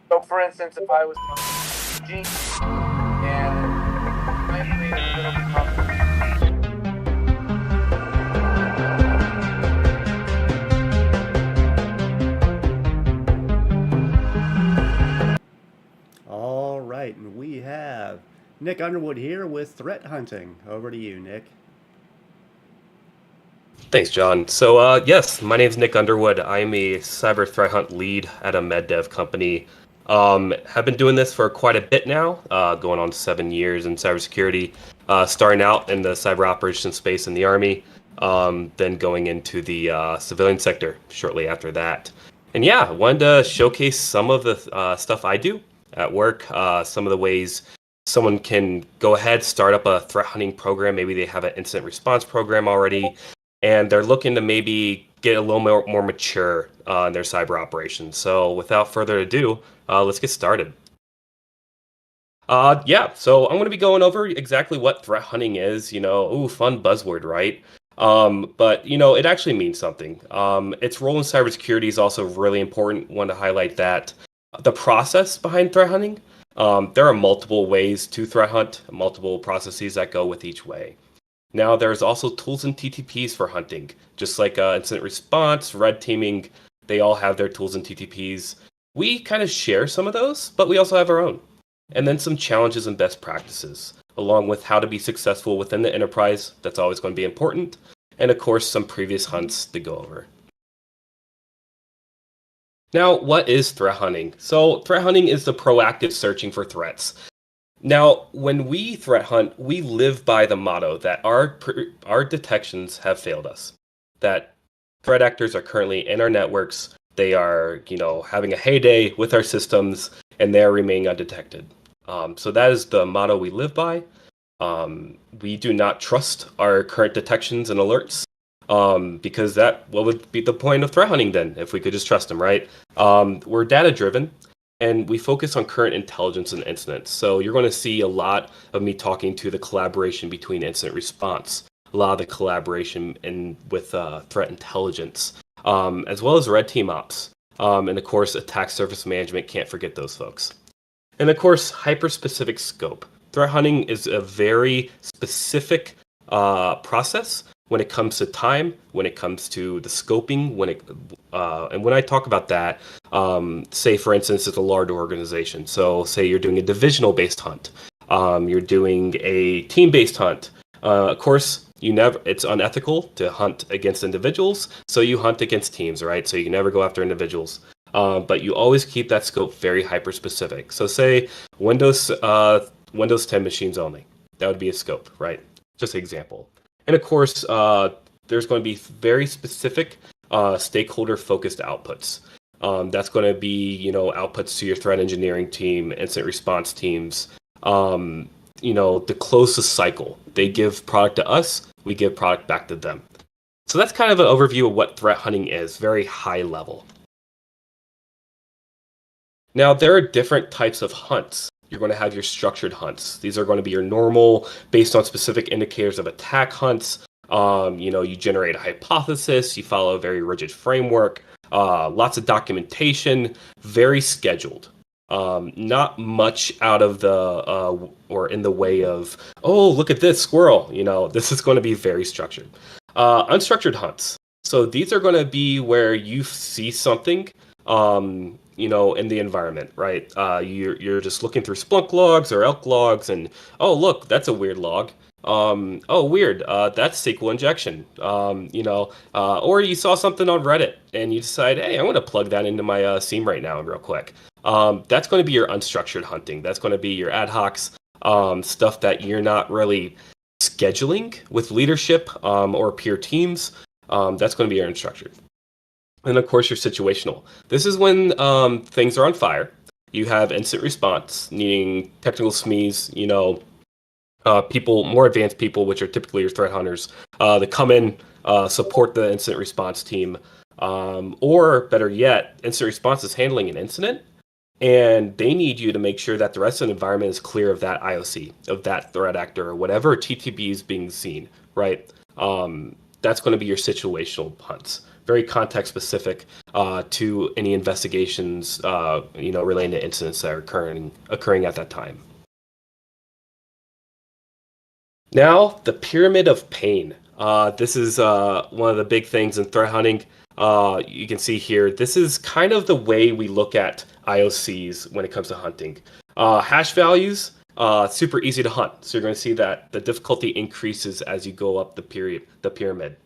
So, for instance, if I was on G and I made a little All right, and we have Nick Underwood here with threat hunting. Over to you, Nick. Thanks, John. So, yes, my name is Nick Underwood. I'm a cyber threat hunt lead at a med dev company. Have been doing this for quite a bit now, going on 7 years in cybersecurity. Starting out in the cyber operations space in the Army, then going into the civilian sector shortly after that. And yeah, wanted to showcase some of the stuff I do at work, some of the ways someone can go ahead, start up a threat hunting program. Maybe they have an incident response program already, and they're looking to maybe get a little more mature in their cyber operations. So without further ado, let's get started. Yeah, so I'm going to be going over exactly what threat hunting is. Ooh, fun buzzword, right? But it actually means something. Its role in cybersecurity is also really important. Want to highlight that. The process behind threat hunting. There are multiple ways to threat hunt, multiple processes that go with each way. Now, there's also tools and TTPs for hunting, just like incident response, red teaming. They all have their tools and TTPs. We kind of share some of those, but we also have our own. And then some challenges and best practices, along with how to be successful within the enterprise. That's always going to be important. And of course, some previous hunts to go over. Now, what is threat hunting? So, threat hunting is the proactive searching for threats. Now, when we threat hunt, we live by the motto that our detections have failed us. That threat actors are currently in our networks. They are, having a heyday with our systems, and they are remaining undetected. So that is the motto we live by. We do not trust our current detections and alerts, because what would be the point of threat hunting then if we could just trust them, right? We're data driven, and we focus on current intelligence and incidents. So you're going to see a lot of me talking to the collaboration between incident response, a lot of the collaboration with threat intelligence, as well as red team ops, and of course attack surface management. Can't forget those folks. And of course, hyper-specific scope. Threat hunting is a very specific process when it comes to time, when it comes to the scoping, and when I talk about that, say for instance, it's a large organization. So say you're doing a divisional-based hunt, you're doing a team-based hunt. Of course, it's unethical to hunt against individuals, so you hunt against teams, right? So you can never go after individuals. But you always keep that scope very hyper specific. So say Windows 10 machines only. That would be a scope, right? Just an example. And of course, there's going to be very specific stakeholder focused outputs. That's going to be outputs to your threat engineering team, incident response teams. The closest cycle. They give product to us, we give product back to them. So that's kind of an overview of what threat hunting is, very high level. Now, there are different types of hunts. You're going to have your structured hunts. These are going to be your normal, based on specific indicators of attack hunts. You generate a hypothesis, you follow a very rigid framework, lots of documentation, very scheduled. Not much out of or in the way of, oh, look at this squirrel. This is going to be very structured. Unstructured hunts. So these are going to be where you see something, in the environment, right? You're just looking through Splunk logs or Elk logs, and oh, look, that's a weird log. Oh, weird. That's SQL injection. Or you saw something on Reddit and you decide, hey, I'm going to plug that into my SIEM right now, real quick. That's going to be your unstructured hunting. That's going to be your ad hocs, stuff that you're not really scheduling with leadership or peer teams. That's going to be your unstructured. And of course, your situational. This is when things are on fire. You have incident response, needing technical SMEs, people, more advanced people, which are typically your threat hunters, that come in, support the incident response team. Or better yet, incident response is handling an incident, and they need you to make sure that the rest of the environment is clear of that IOC, of that threat actor, or whatever TTP is being seen, right? That's going to be your situational hunts. very context specific to any investigations, relating to incidents that are occurring at that time. Now, the pyramid of pain. This is one of the big things in threat hunting. You can see here, this is kind of the way we look at IOCs when it comes to hunting. Hash values, super easy to hunt. So you're going to see that the difficulty increases as you go up the pyramid.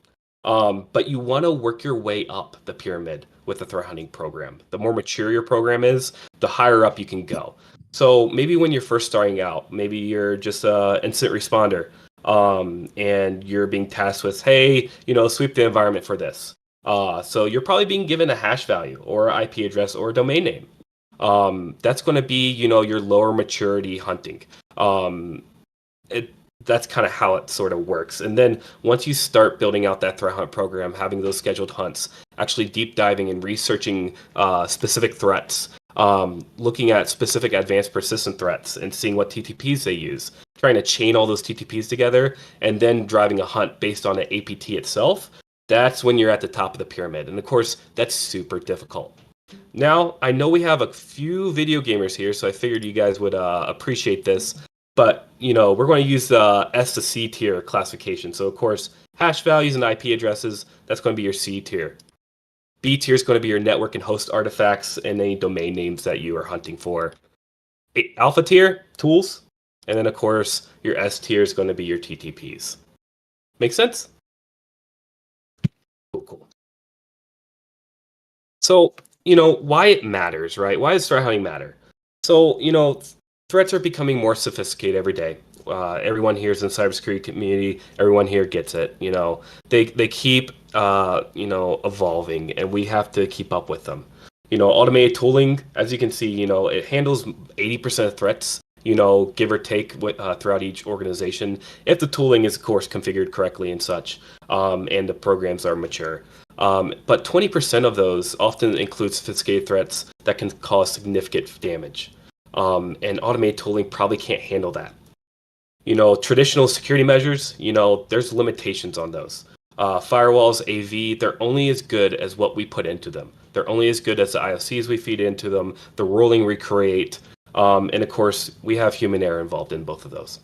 But you want to work your way up the pyramid with the threat hunting program. The more mature your program is, the higher up you can go. So maybe when you're first starting out, maybe you're just an incident responder, and you're being tasked with, hey, sweep the environment for this. So you're probably being given a hash value or IP address or a domain name. That's going to be, your lower maturity hunting. That's kind of how it sort of works. And then once you start building out that threat hunt program, having those scheduled hunts, actually deep diving and researching specific threats, looking at specific advanced persistent threats and seeing what TTPs they use, trying to chain all those TTPs together, and then driving a hunt based on an APT itself, that's when you're at the top of the pyramid. And of course, that's super difficult. Now, I know we have a few video gamers here, so I figured you guys would appreciate this. But, we're going to use the S to C tier classification. So, of course, hash values and IP addresses, that's going to be your C tier. B tier is going to be your network and host artifacts and any domain names that you are hunting for. Alpha tier, tools. And then, of course, your S tier is going to be your TTPs. Make sense? Cool. So, why it matters, right? Why does threat hunting matter? So, threats are becoming more sophisticated every day. Everyone here is in the cybersecurity community. Everyone here gets it. They keep evolving, and we have to keep up with them. Automated tooling, as you can see, it handles 80% of threats. Give or take throughout each organization, if the tooling is, of course, configured correctly and such, and the programs are mature. But 20% of those often include sophisticated threats that can cause significant damage. And automated tooling probably can't handle that. Traditional security measures, there's limitations on those. Firewalls, AV, they're only as good as what we put into them. They're only as good as the IOCs we feed into them, the ruling we create, and of course, we have human error involved in both of those.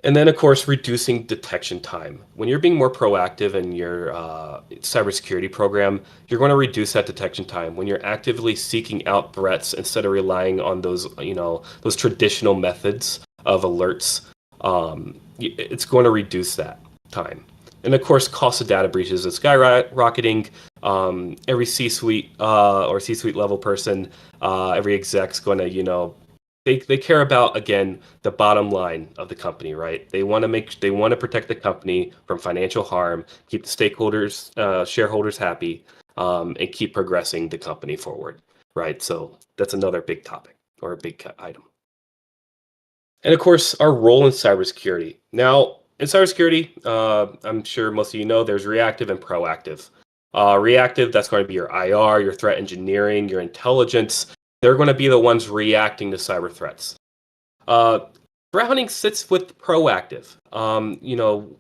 And then, of course, reducing detection time. When you're being more proactive in your cybersecurity program, you're going to reduce that detection time. When you're actively seeking out threats instead of relying on those traditional methods of alerts, it's going to reduce that time. And of course, cost of data breaches is skyrocketing. Every C-suite or C-suite level person, every exec's going to, They care about, again, the bottom line of the company, right? They want to protect the company from financial harm, keep the stakeholders, shareholders happy, and keep progressing the company forward, right? So that's another big topic or a big item. And of course, our role in cybersecurity. Now, in cybersecurity, I'm sure most of you know, there's reactive and proactive. Reactive, that's going to be your IR, your threat engineering, your intelligence. They're going to be the ones reacting to cyber threats. Threat hunting sits with proactive.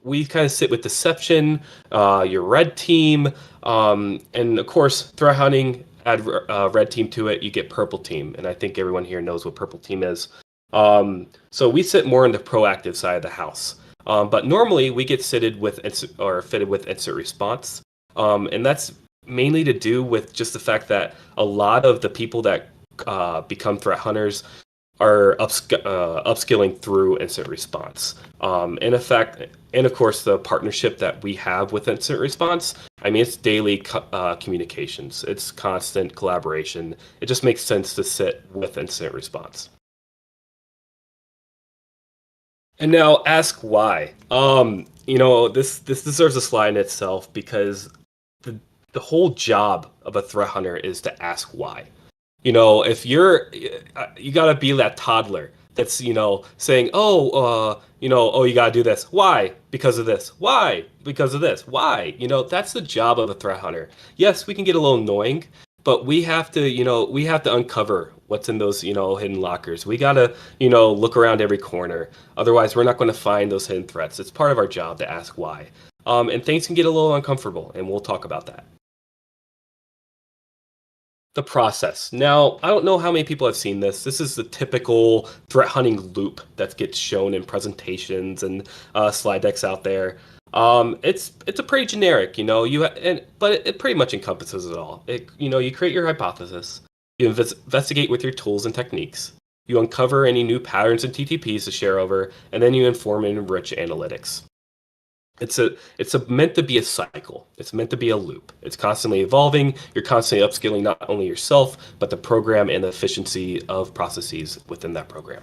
We kind of sit with deception, your red team, and of course, threat hunting, add red team to it, you get purple team. And I think everyone here knows what purple team is. So we sit more in the proactive side of the house. But normally we get fitted with incident response. And that's mainly to do with just the fact that a lot of the people that become threat hunters are upskilling through incident response. In effect, and of course, the partnership that we have with incident response, it's daily communications. It's constant collaboration. It just makes sense to sit with incident response. And now ask why. This deserves a slide in itself because the whole job of a threat hunter is to ask why. If you gotta be that toddler that's, saying, you gotta do this. Why? Because of this. Why? Because of this. Why? That's the job of a threat hunter. Yes, we can get a little annoying, but we have to uncover what's in those, hidden lockers. We gotta, look around every corner. Otherwise, we're not going to find those hidden threats. It's part of our job to ask why. And things can get a little uncomfortable, and we'll talk about that. The process. Now, I don't know how many people have seen this. This is the typical threat hunting loop that gets shown in presentations and slide decks out there. It's a pretty generic, but it pretty much encompasses it all. You create your hypothesis, you investigate with your tools and techniques, you uncover any new patterns and TTPs to share over, and then you inform and enrich analytics. It's meant to be a cycle. It's meant to be a loop. It's constantly evolving. You're constantly upskilling not only yourself, but the program and the efficiency of processes within that program.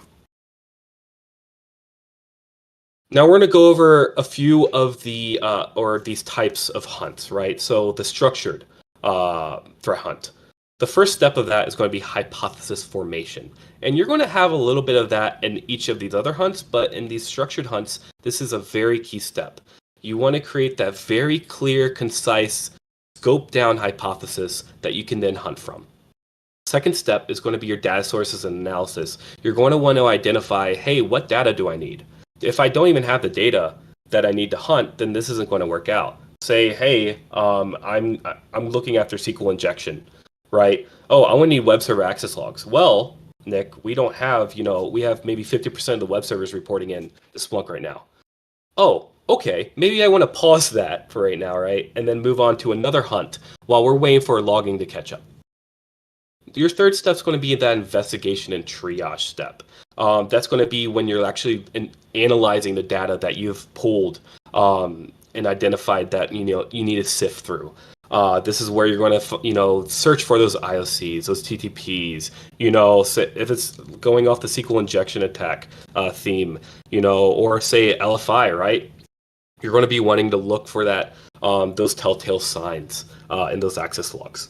Now we're going to go over a few of these types of hunts, right? So the structured threat hunt. The first step of that is going to be hypothesis formation. And you're going to have a little bit of that in each of these other hunts, but in these structured hunts, this is a very key step. You want to create that very clear, concise, scope down hypothesis that you can then hunt from. Second step is going to be your data sources and analysis. You're going to want to identify, hey, what data do I need? If I don't even have the data that I need to hunt, then this isn't going to work out. Say, hey, I'm looking after SQL injection, right? Oh, I want to need web server access logs. Well, Nick, we don't have, we have maybe 50% of the web servers reporting in to Splunk right now. Oh, okay, maybe I want to pause that for right now, right? And then move on to another hunt while we're waiting for logging to catch up. Your third step is going to be that investigation and triage step. That's going to be when you're actually analyzing the data that you've pulled and identified that you need to sift through. This is where you're going to search for those IOCs, those TTPs. If it's going off the SQL injection attack theme, or say LFI, right? You're going to be wanting to look for that those telltale signs in those access logs.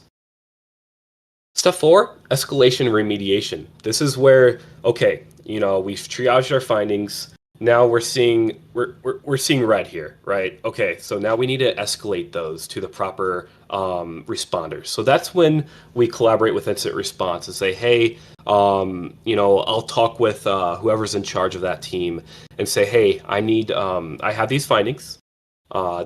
Step 4, escalation remediation. This is where, okay, we've triaged our findings. Now we're seeing red here, right? Okay, so now we need to escalate those to the proper responders. So that's when we collaborate with incident response and say, hey, I'll talk with whoever's in charge of that team and say, hey, I have these findings.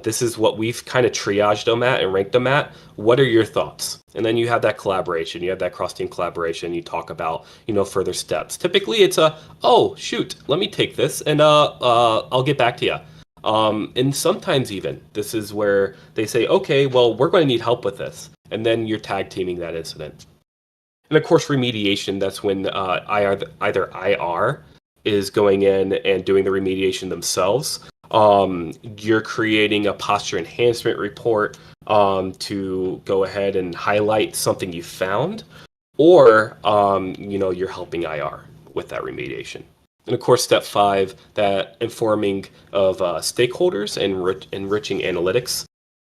This is what we've kind of triaged them at and ranked them at. What are your thoughts? And then you have that collaboration. You have that cross-team collaboration. You talk about, further steps. Typically, it's oh, shoot, let me take this and I'll get back to you. And sometimes even this is where they say, okay, well, we're going to need help with this. And then you're tag teaming that incident. And of course, remediation, that's when either IR is going in and doing the remediation themselves. You're creating a posture enhancement report to go ahead and highlight something you found, or you're helping IR with that remediation. And of course, step 5, that informing of stakeholders and enriching analytics.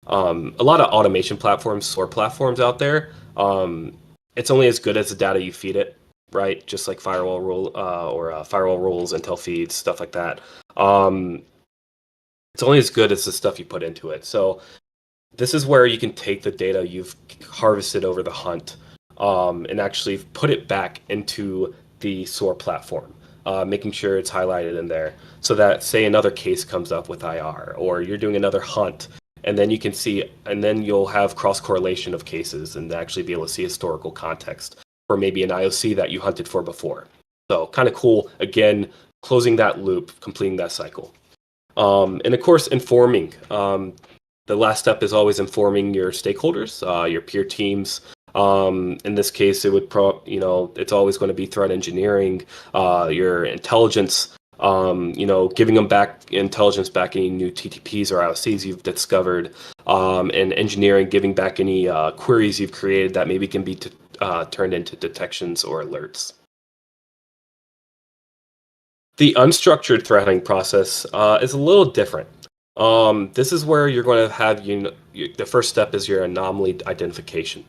A lot of automation platforms, SOAR platforms out there, it's only as good as the data you feed it, right? Just like firewall rules, intel feeds, stuff like that. It's only as good as the stuff you put into it. So this is where you can take the data you've harvested over the hunt and actually put it back into the SOAR platform, making sure it's highlighted in there so that, say, another case comes up with IR or you're doing another hunt, and then you can see, and then you'll have cross-correlation of cases and actually be able to see historical context for maybe an IOC that you hunted for before. So kind of cool, again, closing that loop, completing that cycle. And of course, informing. The last step is always informing your stakeholders, your peer teams. In this case, it would it's always going to be threat engineering, your intelligence, giving them back intelligence back any new TTPs or IOCs you've discovered, and engineering, giving back any queries you've created that maybe can be turned into detections or alerts. The unstructured threat hunting process is a little different. This is where you're going to have, the first step is your anomaly identification.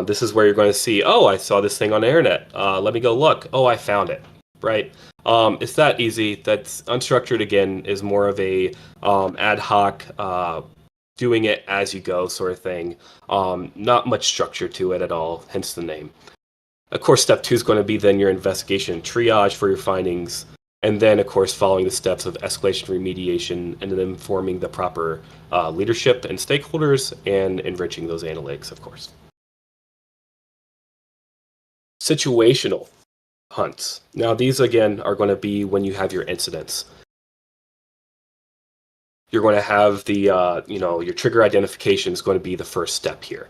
This is where you're going to see, oh, I saw this thing on the internet. Let me go look. Oh, I found it, right? It's that easy. That's unstructured, again, is more of a ad hoc, doing it as you go sort of thing. Not much structure to it at all, hence the name. Of course, step 2 is going to be then your investigation and triage for your findings. And then, of course, following the steps of escalation, remediation, and then informing the proper leadership and stakeholders and enriching those analytics, of course. situational hunts. Now, these again are going to be when you have your incidents. You're going to have the, your trigger identification is going to be the first step here.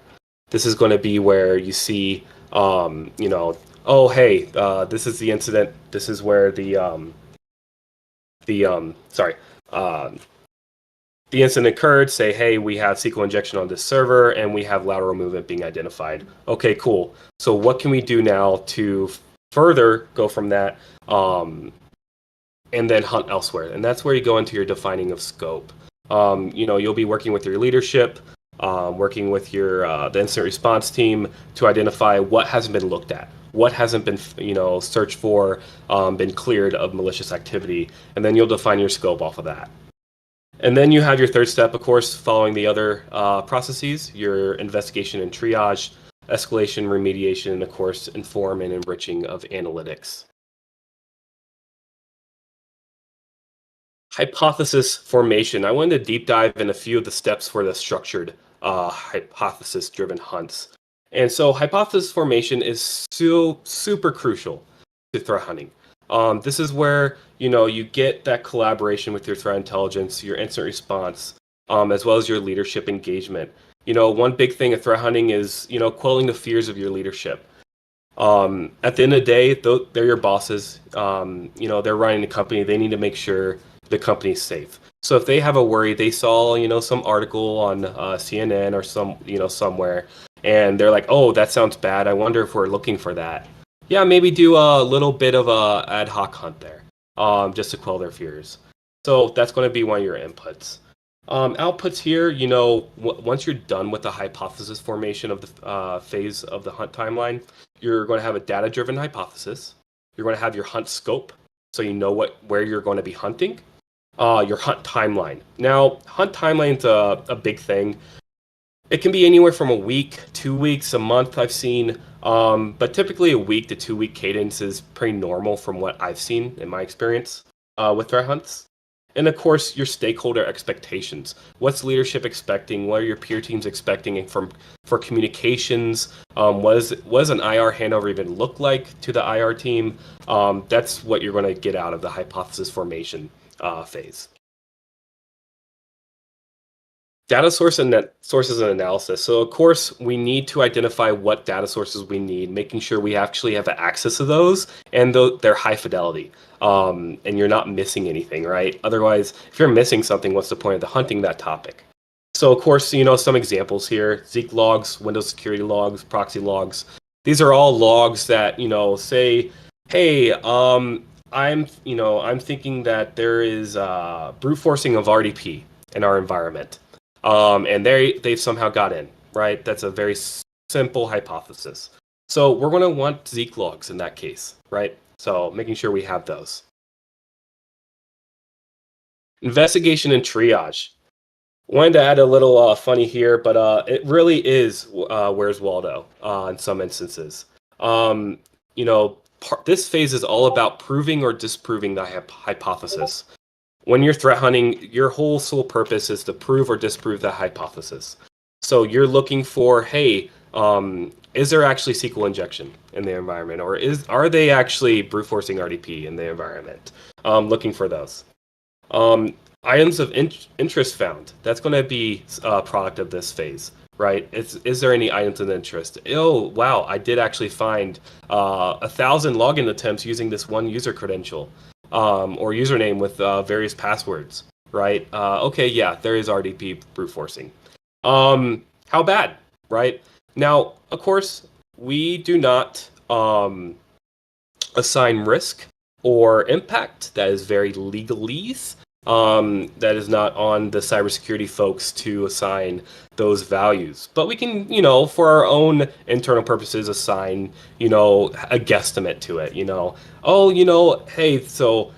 This is going to be where you see, oh, hey, this is the incident. This is where the incident occurred. Say, hey, we have SQL injection on this server, and we have lateral movement being identified. Okay, cool. So what can we do now to further go from that, and then hunt elsewhere? And that's where you go into your defining of scope. You'll be working with your leadership, working with your the incident response team to identify what hasn't been looked at, what hasn't been searched for, been cleared of malicious activity, and then you'll define your scope off of that. And then you have your third step, of course, following the other processes, your investigation and triage, escalation, remediation, and of course, inform and enriching of analytics. Hypothesis formation. I wanted to deep dive in a few of the steps for the structured hypothesis-driven hunts. And so hypothesis formation is so super crucial to threat hunting. This is where you get that collaboration with your threat intelligence, your incident response, as well as your leadership engagement. One big thing of threat hunting is quelling the fears of your leadership. At the end of the day, they're your bosses. They're running the company. They need to make sure the company's safe. So if they have a worry, they saw some article on CNN or somewhere, and they're like, oh, that sounds bad. I wonder if we're looking for that. Yeah, maybe do a little bit of a ad hoc hunt there, just to quell their fears. So that's going to be one of your inputs. Outputs here, once you're done with the hypothesis formation of the phase of the hunt timeline, you're going to have a data-driven hypothesis. You're going to have your hunt scope, so you know where you're going to be hunting. Your hunt timeline. Now, hunt timeline's a big thing. It can be anywhere from a week, 2 weeks, a month, I've seen. But typically a week to 2 week cadence is pretty normal from what I've seen in my experience with threat hunts. And of course, your stakeholder expectations. What's leadership expecting? What are your peer teams expecting? And for communications, what does an IR handover even look like to the IR team? That's what you're going to get out of the hypothesis formation phase. Data sources and analysis. So of course, we need to identify what data sources we need, making sure we actually have access to those and they're high fidelity. And you're not missing anything, right? Otherwise, if you're missing something, what's the point of the hunting that topic? So of course, some examples here: Zeek logs, Windows security logs, proxy logs. These are all logs that say, hey, I'm thinking that there is brute forcing of RDP in our environment. And they've somehow got in, right? That's a very simple hypothesis. So we're going to want Zeek logs in that case, right? So making sure we have those. Investigation and triage. Wanted to add a little funny here, but it really is Where's Waldo in some instances. This phase is all about proving or disproving the hypothesis. When you're threat hunting, your whole sole purpose is to prove or disprove that hypothesis. So you're looking for, hey, is there actually SQL injection in the environment, or are they actually brute forcing RDP in the environment? Looking for those. Items of interest found. That's going to be a product of this phase, right? Is there any items of interest? Oh, wow, I did actually find 1,000 login attempts using this one user credential. Or username with various passwords, right? Okay, yeah, there is RDP brute forcing. How bad, right? Now, of course, we do not assign risk or impact. That is very legalese. That is not on the cybersecurity folks to assign those values. But we can, for our own internal purposes, assign, a guesstimate to it. Hey, so,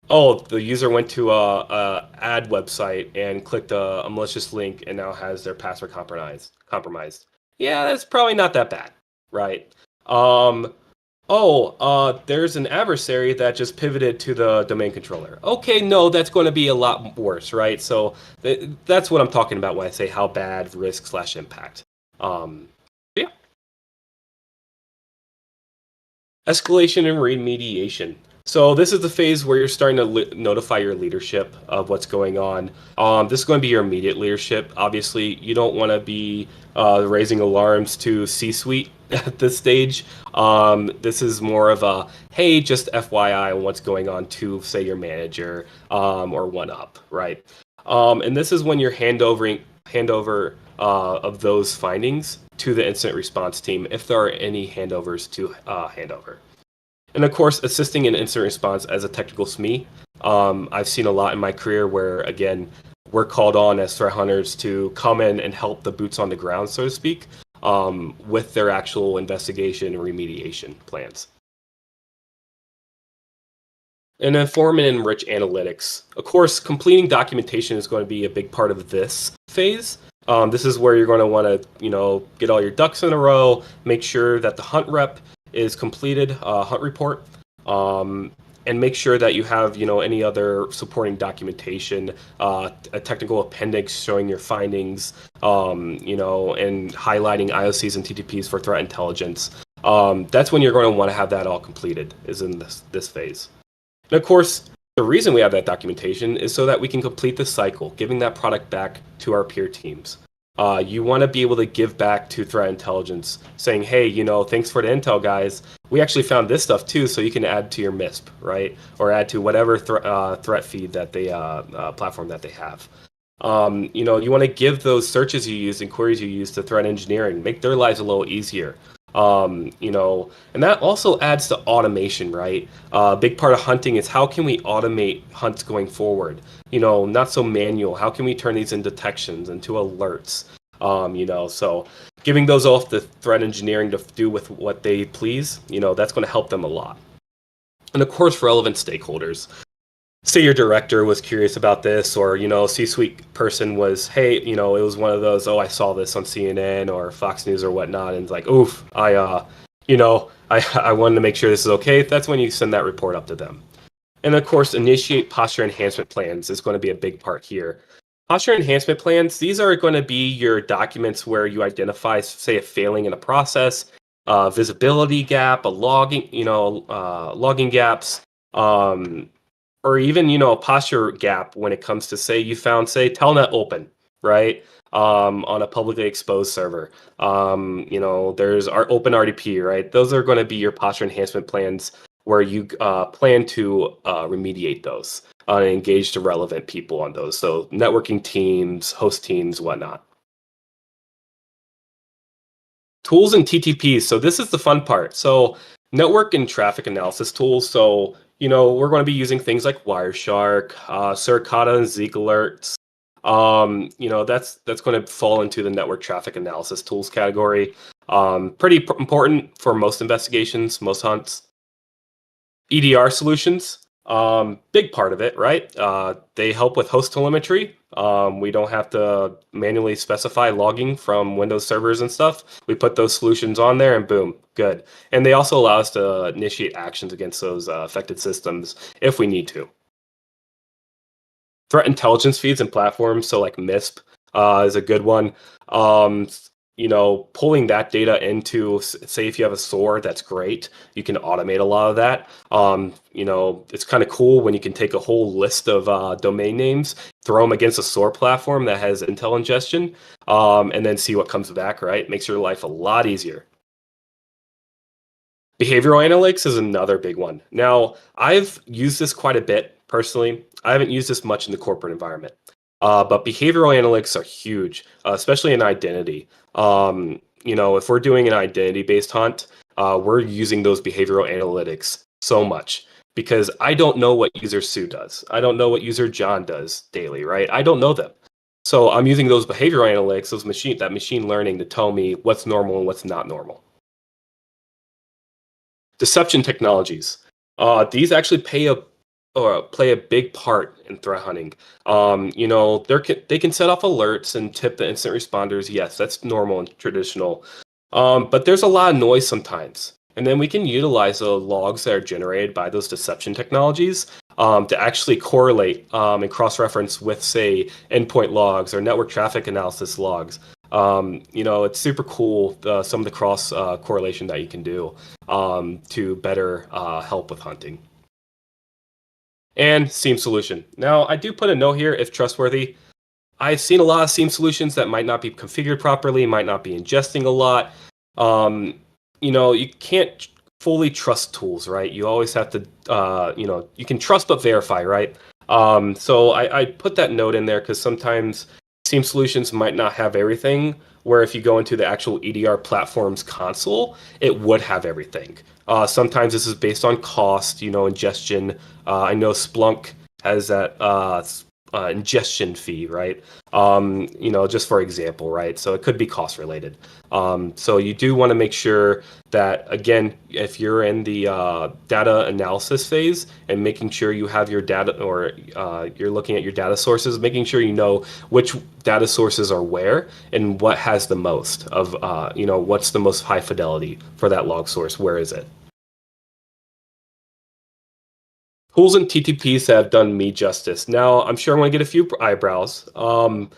the user went to a ad website and clicked a malicious link and now has their password compromised. Yeah, that's probably not that bad, right? There's an adversary that just pivoted to the domain controller. Okay, no, that's going to be a lot worse, right? So that's what I'm talking about when I say how bad, risk / impact. Escalation and remediation. So this is the phase where you're starting to notify your leadership of what's going on. This is going to be your immediate leadership. Obviously, you don't want to be raising alarms to C-suite at this stage. This is more of a, hey, just FYI on what's going on to, say, your manager or one up, right? And this is when you're handover of those findings to the incident response team, if there are any handovers to handover. And of course, assisting in incident response as a technical SME. I've seen a lot in my career where, again, we're called on as threat hunters to come in and help the boots on the ground, so to speak, with their actual investigation and remediation plans. And inform and enrich analytics. Of course, completing documentation is going to be a big part of this phase. This is where you're going to want to, get all your ducks in a row, make sure that the hunt rep is completed, hunt report, and make sure that you have, any other supporting documentation, a technical appendix showing your findings, and highlighting IOCs and TTPs for threat intelligence. That's when you're going to want to have that all completed, is in this phase. And of course, the reason we have that documentation is so that we can complete the cycle, giving that product back to our peer teams. You want to be able to give back to threat intelligence, saying, hey, thanks for the intel, guys. We actually found this stuff too, so you can add to your MISP, right? Or add to whatever threat feed that they platform that they have. You want to give those searches you use and queries you use to threat engineering, make their lives a little easier. And that also adds to automation, right? A big part of hunting is how can we automate hunts going forward? Not so manual. How can we turn these into detections, into alerts? So giving those off to threat engineering to do with what they please, that's going to help them a lot. And of course, relevant stakeholders. Say your director was curious about this, or C-suite person was, hey, it was one of those, I saw this on CNN or Fox News or whatnot, and it's like, oof, I wanted to make sure this is okay. That's when you send that report up to them. And of course, initiate posture enhancement plans is going to be a big part here. Posture enhancement plans, these are going to be your documents where you identify, say, a failing in a process, visibility gap, a logging gaps, or even, a posture gap when it comes to, say, you found, say, telnet open, right, on a publicly exposed server. There's our open RDP, right? Those are going to be your posture enhancement plans where you plan to remediate those and engage the relevant people on those. So networking teams, host teams, whatnot. Tools and TTPs. So this is the fun part. So network and traffic analysis tools. So, we're going to be using things like Wireshark, Suricata, and Zeek alerts. That's going to fall into the network traffic analysis tools category. Pretty important for most investigations, most hunts. EDR solutions, big part of it, right? They help with host telemetry. We don't have to manually specify logging from Windows servers and stuff. We put those solutions on there and boom, good. And they also allow us to initiate actions against those affected systems if we need to. Threat intelligence feeds and platforms, so like MISP is a good one. Pulling that data into, say, if you have a SOAR, that's great. You can automate a lot of that. It's kind of cool when you can take a whole list of domain names, throw them against a SOAR platform that has intel ingestion, and then see what comes back, right? Makes your life a lot easier. Behavioral analytics is another big one. Now, I've used this quite a bit personally. I haven't used this much in the corporate environment. But behavioral analytics are huge, especially in identity. If we're doing an identity-based hunt, we're using those behavioral analytics so much because I don't know what user Sue does. I don't know what user John does daily, right? I don't know them. So I'm using those behavioral analytics, that machine learning to tell me what's normal and what's not normal. Deception technologies. These actually play a big part in threat hunting. They can set off alerts and tip the incident responders. Yes, that's normal and traditional. But there's a lot of noise sometimes. And then we can utilize the logs that are generated by those deception technologies to actually correlate and cross-reference with, say, endpoint logs or network traffic analysis logs It's super cool, some of the cross correlation that you can do to better help with hunting. And SIEM solution. Now, I do put a note here if trustworthy. I've seen a lot of SIEM solutions that might not be configured properly, might not be ingesting a lot. You can't fully trust tools, right? You always have to, you can trust but verify, right? So I put that note in there because sometimes SIEM solutions might not have everything, where if you go into the actual EDR platform's console, it would have everything. Sometimes this is based on cost, ingestion. I know Splunk has that ingestion fee, right? Just for example, right? So it could be cost related. So you do want to make sure that, again, if you're in the data analysis phase and making sure you have your data, or you're looking at your data sources, making sure you know which data sources are where and what has the most of, what's the most high fidelity for that log source, where is it? Tools and TTPs have done me justice. Now, I'm sure I'm going to get a few eyebrows, or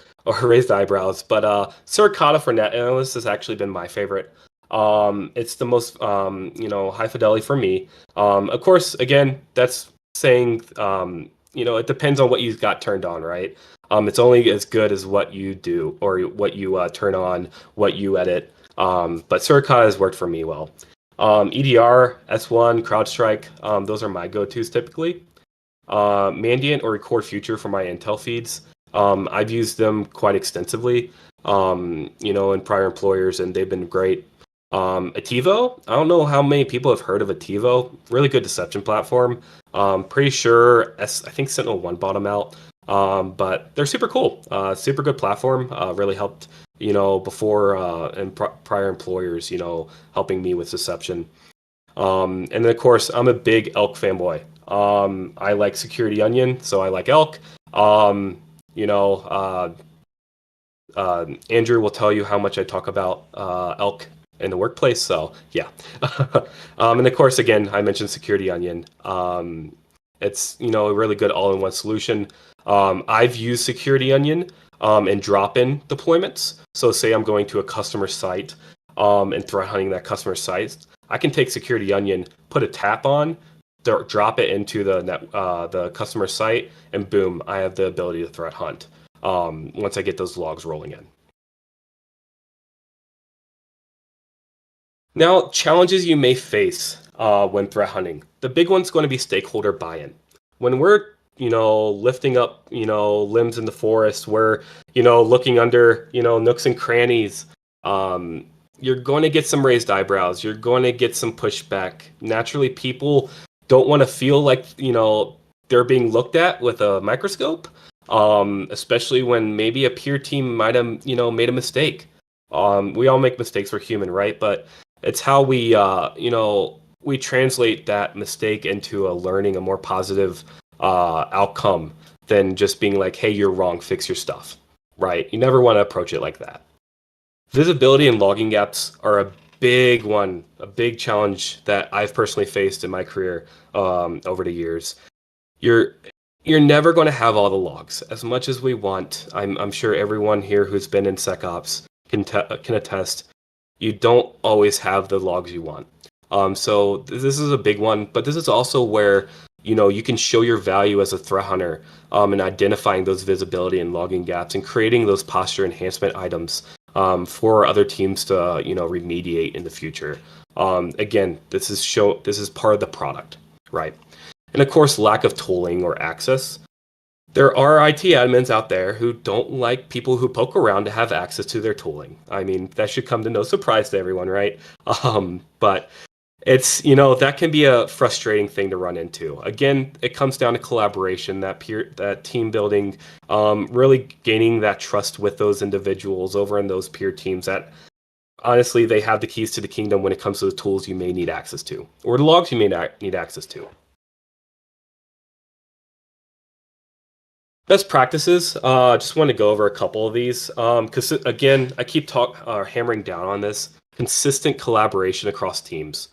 raised eyebrows, but Suricata for net analysts has actually been my favorite. It's the most, high fidelity for me. Of course, again, that's saying, it depends on what you've got turned on, right? It's only as good as what you do, or what you turn on, what you edit. But Suricata has worked for me well. EDR, S1, CrowdStrike, those are my go-tos typically. Mandiant or Record Future for my Intel feeds. I've used them quite extensively, in prior employers, and they've been great. Ativo, I don't know how many people have heard of Ativo. Really good deception platform. Pretty sure, I think Sentinel-1 bought them out. But they're super cool. Super good platform. Really helped, before and prior employers, helping me with deception. And then, of course, I'm a big Elk fanboy. I like Security Onion, so I like Elk. Andrew will tell you how much I talk about Elk in the workplace, so yeah. And of course, again, I mentioned Security Onion. It's a really good all-in-one solution. I've used Security Onion in drop-in deployments. So say I'm going to a customer site and threat hunting that customer site. I can take Security Onion, put a tap on, drop it into the customer site, and boom, I have the ability to threat hunt once I get those logs rolling in. Now, challenges you may face when threat hunting. The big one's going to be stakeholder buy-in. When we're lifting up, limbs in the forest, we're, looking under, nooks and crannies, you're going to get some raised eyebrows. You're going to get some pushback. Naturally, people don't want to feel like, they're being looked at with a microscope, especially when maybe a peer team might have, made a mistake. We all make mistakes, we're human, right? But it's how we, we translate that mistake into a learning, a more positive outcome than just being like, hey, you're wrong, fix your stuff, right? You never want to approach it like that. Visibility and logging gaps are a big one, a big challenge that I've personally faced in my career over the years. You're never going to have all the logs as much as we want. I'm sure everyone here who's been in SecOps can attest. You don't always have the logs you want. So this is a big one, but this is also where you can show your value as a threat hunter in identifying those visibility and logging gaps and creating those posture enhancement items for other teams to remediate in the future. Again, this is part of the product, right? And of course, lack of tooling or access. There are IT admins out there who don't like people who poke around to have access to their tooling. I mean, that should come to no surprise to everyone, right? But it's, that can be a frustrating thing to run into. Again, it comes down to collaboration, that team building, really gaining that trust with those individuals over in those peer teams that honestly, they have the keys to the kingdom when it comes to the tools you may need access to, or the logs you may not need access to. Best practices. Just want to go over a couple of these because again, I keep hammering down on this. Consistent collaboration across teams.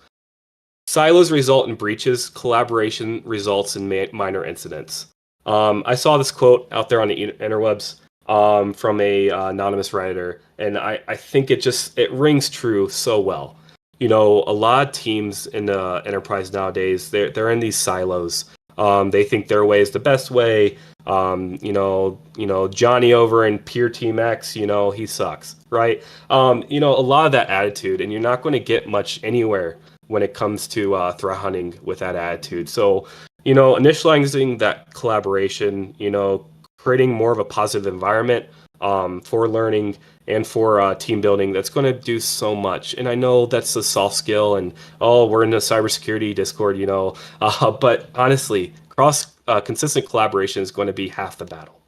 Silos result in breaches. Collaboration results in minor incidents. I saw this quote out there on the interwebs. from a anonymous writer, and I think it rings true so well. A lot of teams in the enterprise nowadays, they're in these silos. They think their way is the best way. Johnny over in Peer Team X, he sucks, right? A lot of that attitude, and you're not going to get much anywhere when it comes to threat hunting with that attitude. So, initializing that collaboration, creating more of a positive environment for learning and for team building, that's going to do so much. And I know that's a soft skill, and we're in the cybersecurity Discord, but honestly, consistent collaboration is going to be half the battle.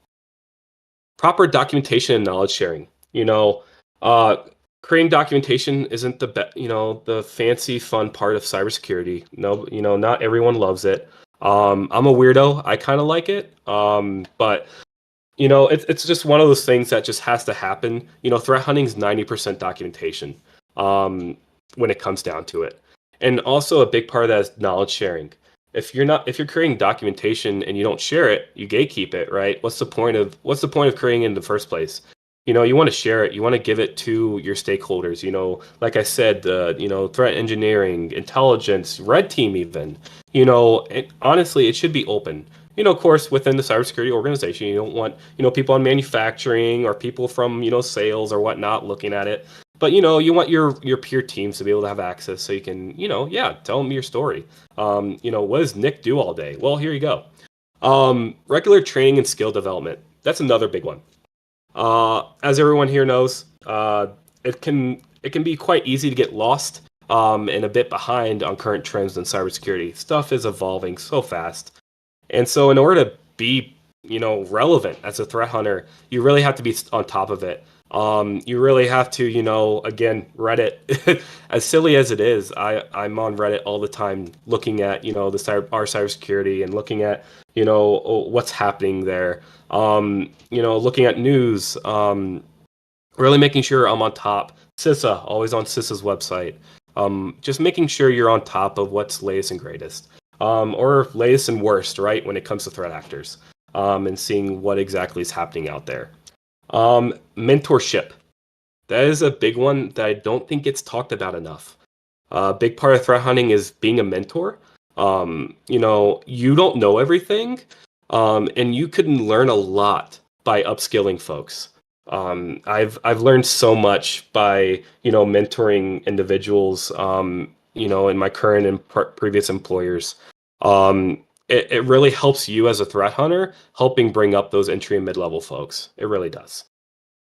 Proper documentation and knowledge sharing. Uh, Creating documentation isn't the fancy fun part of cybersecurity. No, not everyone loves it. I'm a weirdo. I kind of like it. But it's just one of those things that just has to happen. Threat hunting is 90% documentation when it comes down to it. And also a big part of that is knowledge sharing. If you're creating documentation and you don't share it, you gatekeep it, right? What's the point of creating it in the first place? You want to share it, you want to give it to your stakeholders. Like I said, threat engineering, intelligence, red team, even. Honestly, it should be open. Of course, within the cybersecurity organization, you don't want, people on manufacturing or people from, sales or whatnot looking at it. But, you want your peer teams to be able to have access so you can, tell them your story. What does Nick do all day? Well, here you go. Regular training and skill development. That's another big one. As everyone here knows, it can be quite easy to get lost and a bit behind on current trends in cybersecurity. Stuff is evolving so fast. And so in order to be, relevant as a threat hunter, you really have to be on top of it. You really have to, again, Reddit, as silly as it is, I'm on Reddit all the time looking at, our cybersecurity and looking at, what's happening there. Looking at news, really making sure I'm on top. CISA, always on CISA's website. Just making sure you're on top of what's latest and greatest. Or latest and worst, right, when it comes to threat actors, and seeing what exactly is happening out there. Mentorship. That is a big one that I don't think gets talked about enough. A big part of threat hunting is being a mentor. You don't know everything, and you can learn a lot by upskilling folks. I've learned so much by mentoring individuals. In my current and previous employers. It really helps you as a threat hunter, helping bring up those entry and mid-level folks. It really does.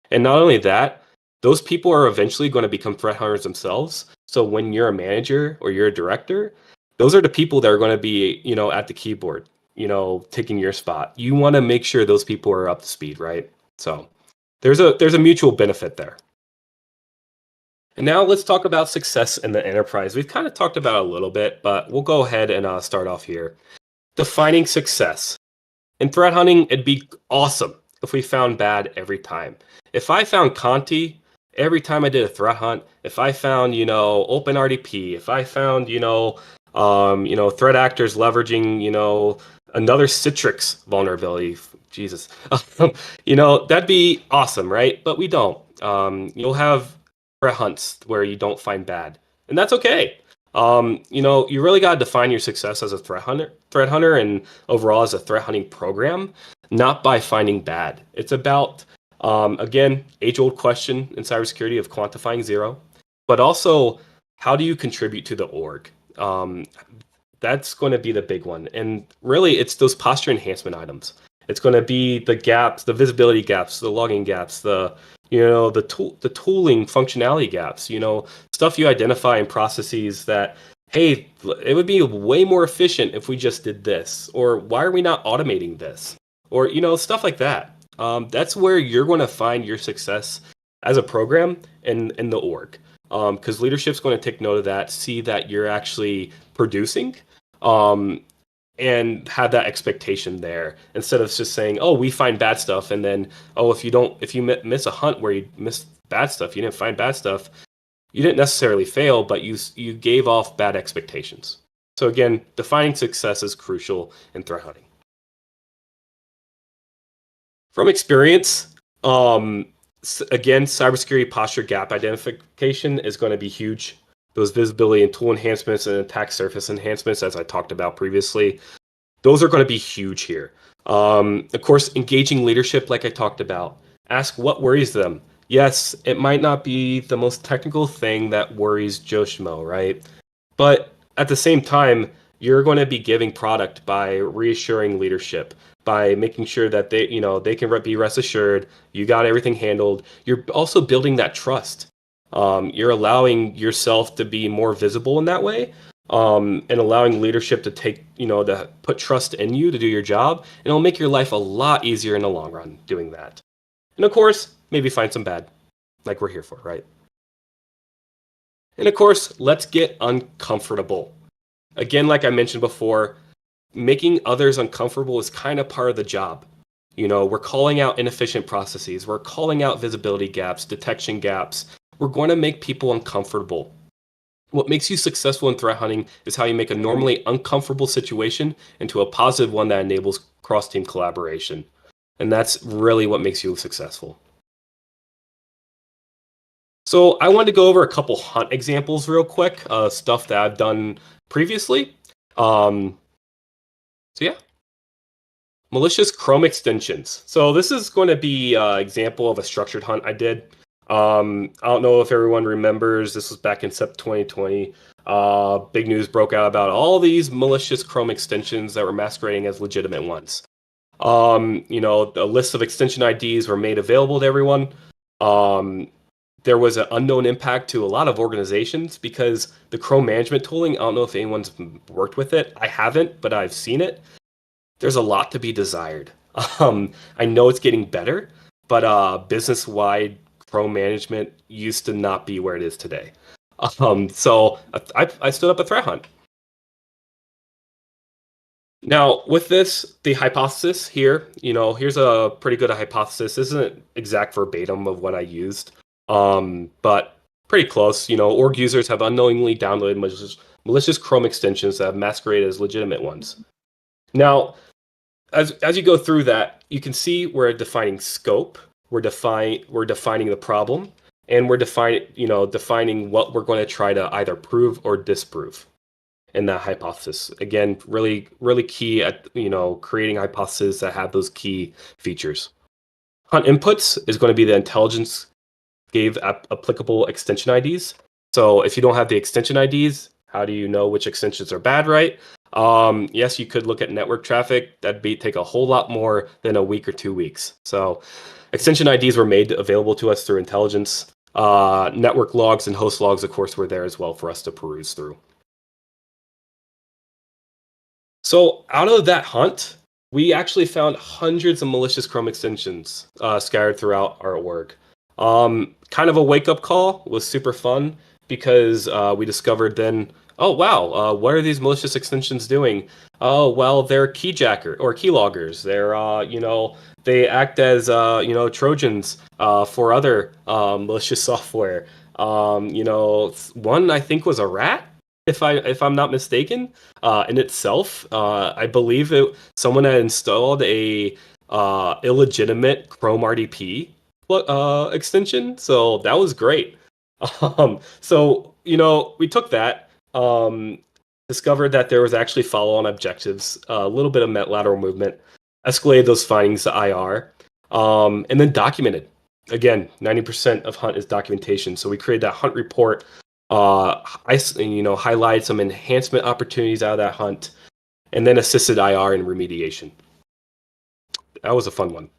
And not only that, those people are eventually going to become threat hunters themselves. So when you're a manager or you're a director, those are the people that are going to be, at the keyboard, taking your spot. You want to make sure those people are up to speed, right? So there's a mutual benefit there. And now let's talk about success in the enterprise. We've kind of talked about it a little bit, but we'll go ahead and start off here. Defining success. In threat hunting, it'd be awesome if we found bad every time. If I found Conti every time I did a threat hunt, if I found, OpenRDP, if I found, threat actors leveraging, another Citrix vulnerability, Jesus, that'd be awesome, right? But we don't. You'll have threat hunts where you don't find bad, and that's okay. You really got to define your success as a threat hunter, and overall as a threat hunting program, not by finding bad. It's about, again, age-old question in cybersecurity of quantifying zero, but also how do you contribute to the org? That's going to be the big one, and really, it's those posture enhancement items. It's going to be the gaps, the visibility gaps, the logging gaps, the tooling functionality gaps, stuff you identify in processes that, hey, it would be way more efficient if we just did this, or why are we not automating this, or stuff like that. That's where you're going to find your success as a program in the org, because leadership's going to take note of that, see that you're actually producing, and have that expectation there, instead of just saying, oh, we find bad stuff, and then, oh, if you miss a hunt where you missed bad stuff, you didn't find bad stuff, you didn't necessarily fail, but you gave off bad expectations. So again, defining success is crucial in threat hunting. From experience, Again, cybersecurity posture gap identification is going to be huge. Those visibility and tool enhancements and attack surface enhancements, as I talked about previously, those are going to be huge here. Of course, engaging leadership, like I talked about. Ask what worries them. Yes, it might not be the most technical thing that worries Joe Schmo, right? But at the same time, you're going to be giving product by reassuring leadership, by making sure that they can be rest assured you got everything handled. You're also building that trust. You're allowing yourself to be more visible in that way, and allowing leadership to to put trust in you to do your job, and it'll make your life a lot easier in the long run doing that. And of course, maybe find some bad, like we're here for, right? And of course, let's get uncomfortable. Again, like I mentioned before, making others uncomfortable is kind of part of the job. We're calling out inefficient processes, we're calling out visibility gaps, detection gaps. We're going to make people uncomfortable. What makes you successful in threat hunting is how you make a normally uncomfortable situation into a positive one that enables cross-team collaboration. And that's really what makes you successful. So I wanted to go over a couple hunt examples real quick, stuff that I've done previously. So yeah, malicious Chrome extensions. So this is going to be an example of a structured hunt I did. I don't know if everyone remembers, this was back in September 2020. Big news broke out about all these malicious Chrome extensions that were masquerading as legitimate ones. A list of extension IDs were made available to everyone. There was an unknown impact to a lot of organizations because the Chrome management tooling, I don't know if anyone's worked with it. I haven't, but I've seen it. There's a lot to be desired. I know it's getting better, but business-wide Chrome management used to not be where it is today. So I stood up a threat hunt. Now, with this, the hypothesis here, here's a pretty good hypothesis. This isn't exact verbatim of what I used, but pretty close. Org users have unknowingly downloaded malicious Chrome extensions that have masqueraded as legitimate ones. Now, as you go through that, you can see we're defining scope, we're defining the problem, and we're defining what we're going to try to either prove or disprove in that hypothesis. Again, really, really key at creating hypotheses that have those key features. Hunt inputs is going to be the intelligence gave applicable extension IDs. So if you don't have the extension IDs, how do you know which extensions are bad, right? Yes, you could look at network traffic. That'd take a whole lot more than a week or 2 weeks. So extension IDs were made available to us through intelligence. Network logs and host logs, of course, were there as well for us to peruse through. So out of that hunt, we actually found hundreds of malicious Chrome extensions scattered throughout our org. Kind of a wake-up call, was super fun because we discovered then, oh wow, what are these malicious extensions doing? Oh well, they're keyjacker or keyloggers. They're they act as Trojans for other malicious software. One I think was a rat, if I'm not mistaken. In itself, I believe someone had installed a illegitimate Chrome RDP extension, so that was great. So we took that, discovered that there was actually follow-on objectives, a little bit of lateral movement, escalated those findings to IR, and then documented. Again, 90% of hunt is documentation, so we created that hunt report. Highlighted some enhancement opportunities out of that hunt, and then assisted IR in remediation. That was a fun one.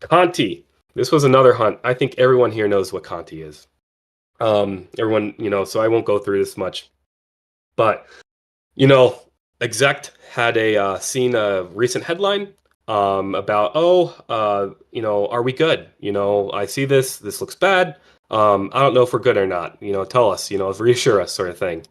Conti. This was another hunt. I think everyone here knows what Conti is. Everyone, so I won't go through this much. But, Exec had seen a recent headline about, are we good? I see this looks bad. I don't know if we're good or not. Tell us, reassure us, sort of thing.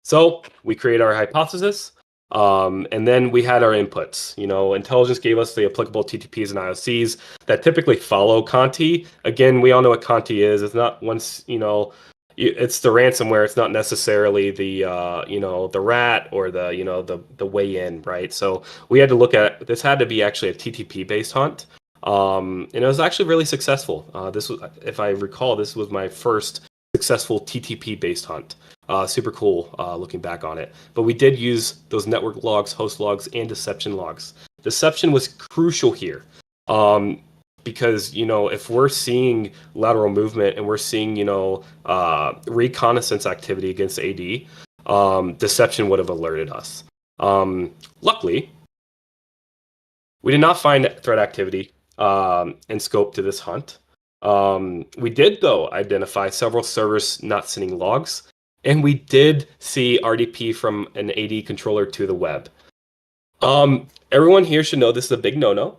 So we create our hypothesis. And then we had our inputs. Intelligence gave us the applicable TTPs and IOCs that typically follow Conti. Again, we all know what Conti is. It's not it's the ransomware. It's not necessarily the the rat or the way in, right? So we had to look at this. Had to be actually a TTP based hunt. And it was actually really successful. This was, if I recall, this was my first successful TTP-based hunt. Super cool looking back on it. But we did use those network logs, host logs, and deception logs. Deception was crucial here. Because, if we're seeing lateral movement and we're seeing, reconnaissance activity against AD, deception would have alerted us. Luckily, we did not find threat activity in scope to this hunt. We did, though, identify several servers not sending logs, and we did see RDP from an AD controller to the web. Everyone here should know this is a big no-no,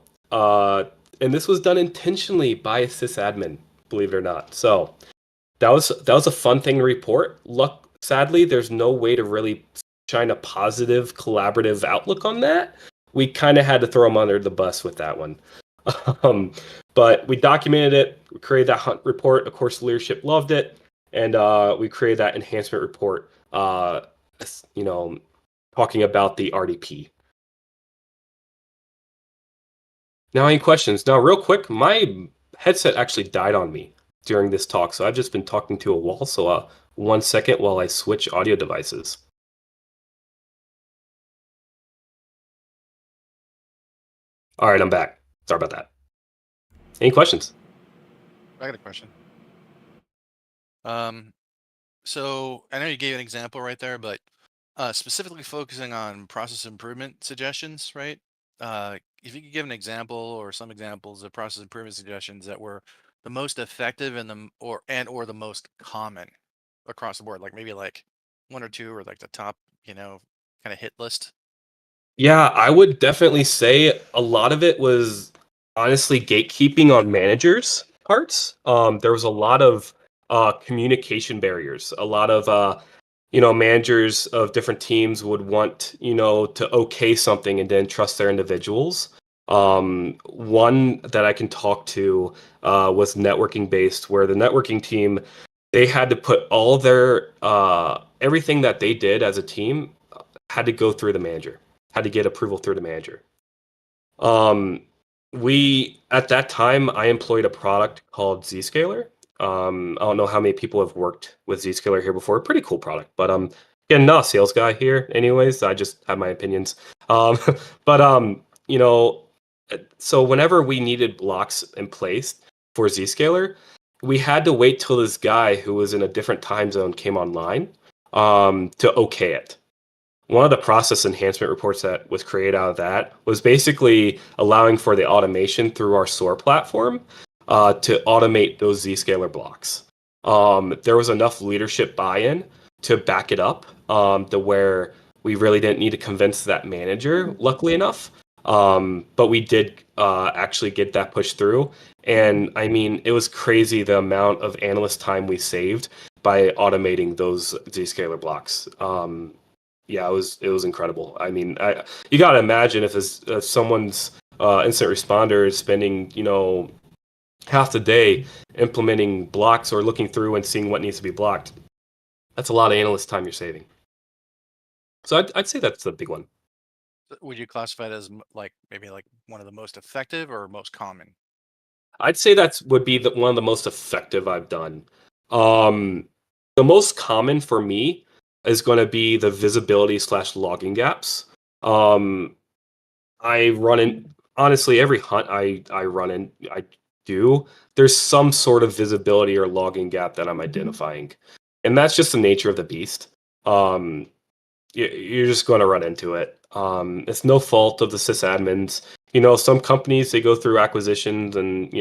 and this was done intentionally by a sysadmin, believe it or not. So that was a fun thing to report. Sadly, there's no way to really shine a positive collaborative outlook on that. We kind of had to throw them under the bus with that one. But we documented it, we created that hunt report. Of course, leadership loved it, and we created that enhancement report, talking about the RDP. Now, any questions? Now, real quick, my headset actually died on me during this talk, so I've just been talking to a wall. So 1 second while I switch audio devices. All right, I'm back. Sorry about that. Any questions? I got a question. So I know you gave an example right there, but specifically focusing on process improvement suggestions, right? If you could give an example or some examples of process improvement suggestions that were the most effective and or the most common across the board, like maybe like one or two or like the top, kind of hit list. Yeah, I would definitely say a lot of it was honestly gatekeeping on managers' parts. There was a lot of communication barriers. A lot of managers of different teams would want to okay something and then trust their individuals. One that I can talk to was networking based, where the networking team, they had to put all their everything that they did as a team had to go through the manager, had to get approval through the manager. We at that time I employed a product called Zscaler. I don't know how many people have worked with Zscaler here before. Pretty cool product, but again, not a sales guy here. Anyways, I just have my opinions. But so whenever we needed blocks in place for Zscaler, we had to wait till this guy who was in a different time zone came online to okay it. One of the process enhancement reports that was created out of that was basically allowing for the automation through our SOAR platform to automate those Zscaler blocks. There was enough leadership buy-in to back it up to where we really didn't need to convince that manager, luckily enough. But we did actually get that pushed through. And I mean, it was crazy the amount of analyst time we saved by automating those Zscaler blocks. Yeah, it was incredible. I mean, you got to imagine if someone's instant responder is spending, half the day implementing blocks or looking through and seeing what needs to be blocked. That's a lot of analyst time you're saving. So I'd say that's the big one. Would you classify it as maybe like one of the most effective or most common? I'd say that would be one of the most effective I've done. The most common for me is going to be the visibility / logging gaps. I run in, honestly, every hunt I run in, I do, there's some sort of visibility or logging gap that I'm identifying. And that's just the nature of the beast. You're just going to run into it. It's no fault of the sysadmins. Some companies, they go through acquisitions and,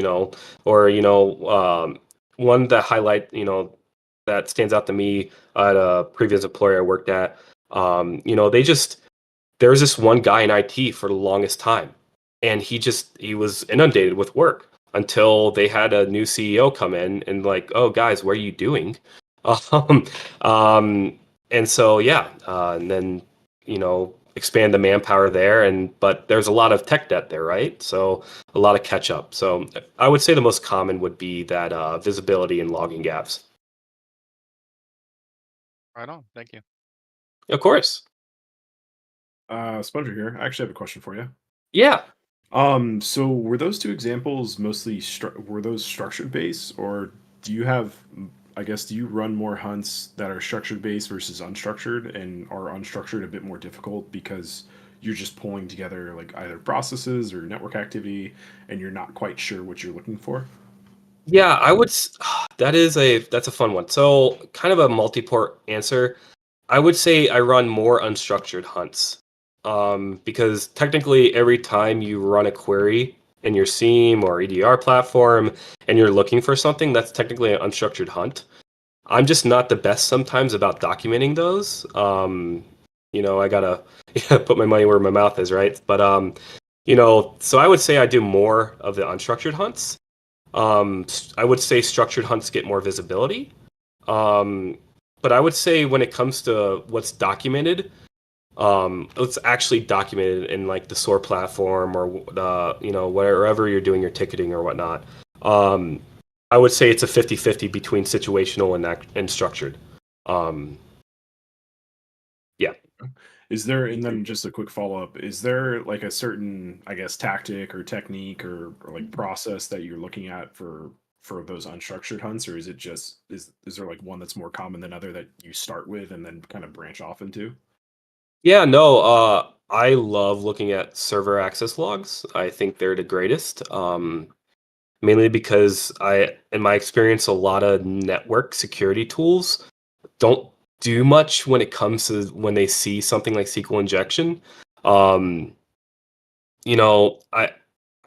one that that stands out to me at a previous employer I worked at, there was this one guy in IT for the longest time, and he was inundated with work until they had a new CEO come in and like, oh guys, what are you doing? Um, and so yeah, and then expand the manpower there, but there's a lot of tech debt there, right? So a lot of catch up. So I would say the most common would be that visibility and logging gaps. Right on. Thank you. Of course. Sponger here. I actually have a question for you. Yeah. So were those two examples mostly were those structured based, or do you have, I guess, do you run more hunts that are structured based versus unstructured, and are unstructured a bit more difficult because you're just pulling together like either processes or network activity, and you're not quite sure what you're looking for? Yeah, that's a fun one. So kind of a multi-port answer. I would say I run more unstructured hunts. Because technically every time you run a query in your SIEM or EDR platform and you're looking for something, that's technically an unstructured hunt. I'm just not the best sometimes about documenting those. I gotta put my money where my mouth is, right? But so I would say I do more of the unstructured hunts. I would say structured hunts get more visibility. Um, but I would say when it comes to what's documented, it's actually documented in like the SOAR platform or wherever you're doing your ticketing or whatnot. Um, I would say it's a 50-50 between situational and structured. Um, yeah. Is there, and then just a quick follow up, is there like a certain, I guess, tactic or technique or like process that you're looking at for those unstructured hunts, or is it just is there like one that's more common than other that you start with and then kind of branch off into? Yeah, no, I love looking at server access logs. I think they're the greatest. Mainly because in my experience, a lot of network security tools don't do much when it comes to when they see something like SQL injection. Um,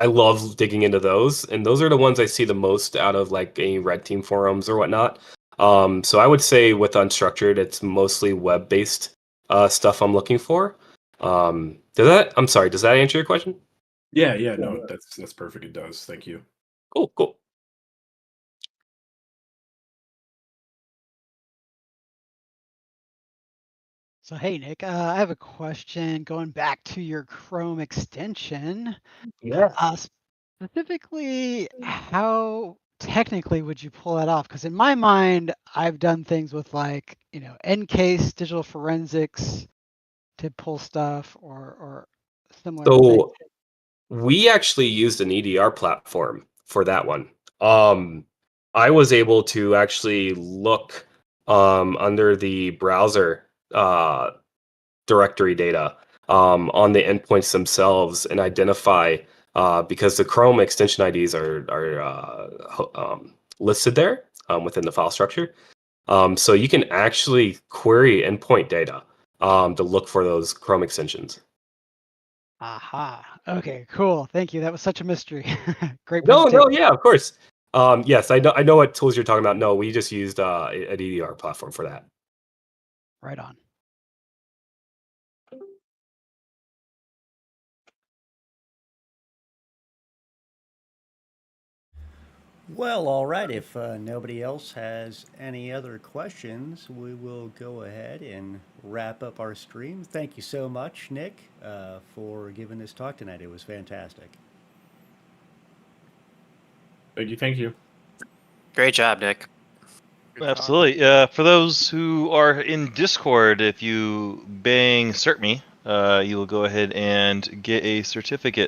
I love digging into those, and those are the ones I see the most out of like any red team forums or whatnot. So I would say with unstructured, it's mostly web-based stuff I'm looking for. I'm sorry, does that answer your question? Yeah, yeah, no, that's perfect. It does. Thank you. Cool, cool. So, hey, Nick, I have a question going back to your Chrome extension. Yeah. Specifically, how technically would you pull that off? Because in my mind, I've done things with like, Encase digital forensics to pull stuff or similar thing. So we actually used an EDR platform for that one. Um, I was able to actually look under the browser directory data on the endpoints themselves and identify because the Chrome extension IDs are listed there within the file structure. So you can actually query endpoint data to look for those Chrome extensions. Aha. Okay, cool. Thank you. That was such a mystery. Great No, presentation. no, yeah, of course. Yes, I know what tools you're talking about. No, we just used an EDR platform for that. Right on. Well, all right. If nobody else has any other questions, we will go ahead and wrap up our stream. Thank you so much, Nick, for giving this talk tonight. It was fantastic. Thank you. Thank you. Great job, Nick. Good talk. Absolutely. For those who are in Discord, if you bang cert me, you will go ahead and get a certificate